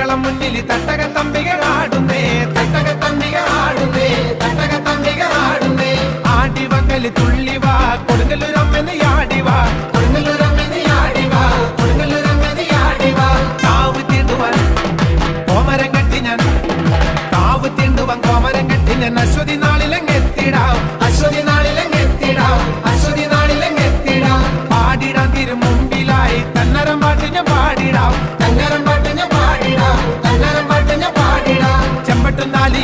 തിരുക്കളം മുന്നിൽ തട്ടക തമ്പിക ആടുന്നേ, തട്ടക തമ്പിക ആടുന്നേ, തട്ടക തമ്പിക ആടുന്നേ. ആടിവക്കല് തുള്ളിവാ കൊടുങ്ങല്ലൂരമ്മന് ആടിവാ, കൊടുങ്ങല്ലൂരമ്മന് ആടിവാ, കൊടുങ്ങല്ലൂരമ്മന് ആടിവാ. കാവ് തീണ്ടുവാൻ കോമരം കെട്ടി ഞാൻ, കാവ് തീണ്ടുവാൻ കോമരം കെട്ടി ഞാൻ അശ്വതി